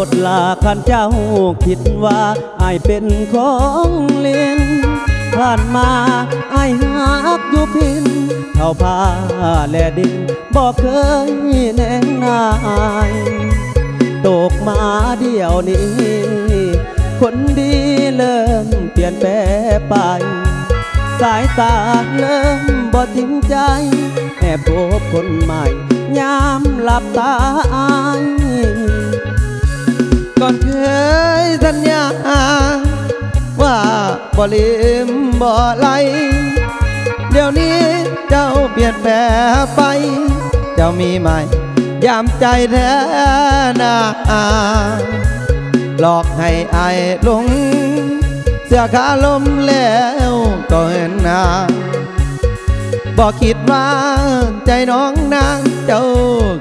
ดลาคันเจ้าคิดว่าอายเป็นของเล่นผ่านมาอายหักอยู่พินเท่าผ้าและดินบอกเคยแนงนายตกมาเดียวนี้คนดีเริ่มเปลี่ยนแปลงไปสายตาเริ่มบ่จริงใจแอบพบคนใหม่ยามหลับตาอายก่อนเคยสัญญาว่าบ่ลืมบ่ไหลเดี๋ยวนี้เจ้าเปลี่ยนแปลงไปเจ้ามีใหม่ยามใจแท้นาหลอกให้อายหลงเสื้อขาลมแล้วก็เห็นหน้าบอกคิดว่าใจน้องนางเจ้า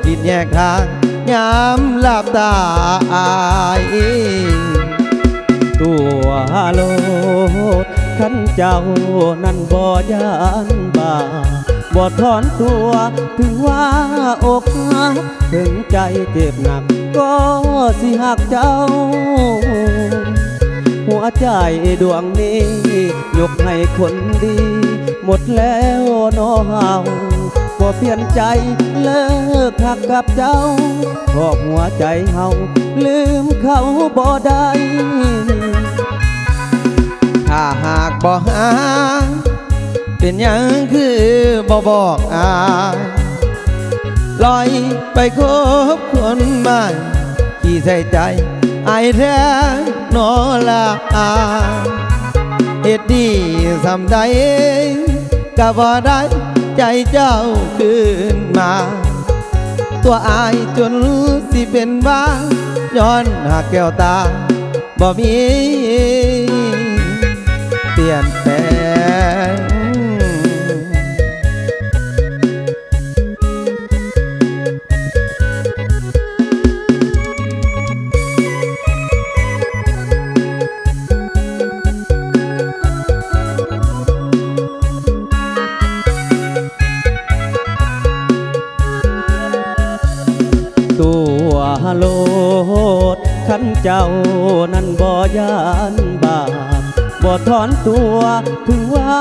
คิดแยกทางยามหลับตาอายตัวโลดขันเจ้านั้นบ่ยานบ่าบ่ถอนตัวถึงว่าอกหักถึงใจเจ็บหนักก็สิหักเจ้าหัวใจดวงนี้ยกให้คนดีหมดแล้วน้อเฮาบ่เปลี่ยนใจเลิกหักกับเจ้าเพราะหัวใจเฮาลืมเขาบ่ได้ถ้าหากบ่หาเป็นยังคือบ่บอกลอยไปคบคนใหม่ที่ใส่ใจไอ้แท้นอละเฮ็ดดีสำใดก็บ่ได้ใจเจ้าคืนมาตัวอายจนสิเป็นบ้าย้อนหากแก้วตาบ่มีเปลี่ยนแปลงตัวโลดขันเจ้านั้นบ่ยานบาปบ่ถอนตัวถึงว่า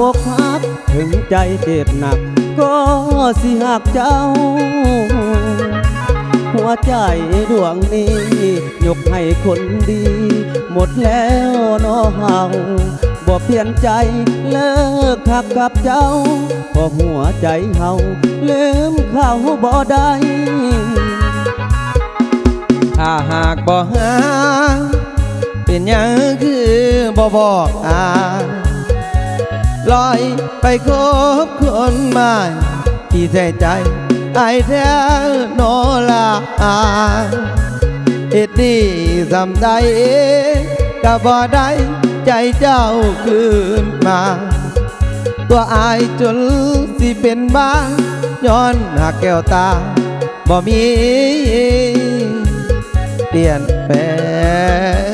อกหักถึงใจเจ็บหนักก็สิหักเจ้าหัวใจดวงนี้ยกให้คนดีหมดแล้วน้อเฮาบ่เปลี่ยนใจเลิกหักกับเจ้าเพราะหัวใจเฮาลืมเขาบ่ได้ถ้าหากบ่หาเป็นยังคือบ่บอกลอยไปคบคนใหม่ที่ใส่ใจไอ้แท้นอละเฮ็ดดีสำใดก็บ่ได้ใจเจ้าคืนมาตัวอายจนสิเป็นบ้าย้อนหักแก้วตาบ่มีเปลี่ยนแปลง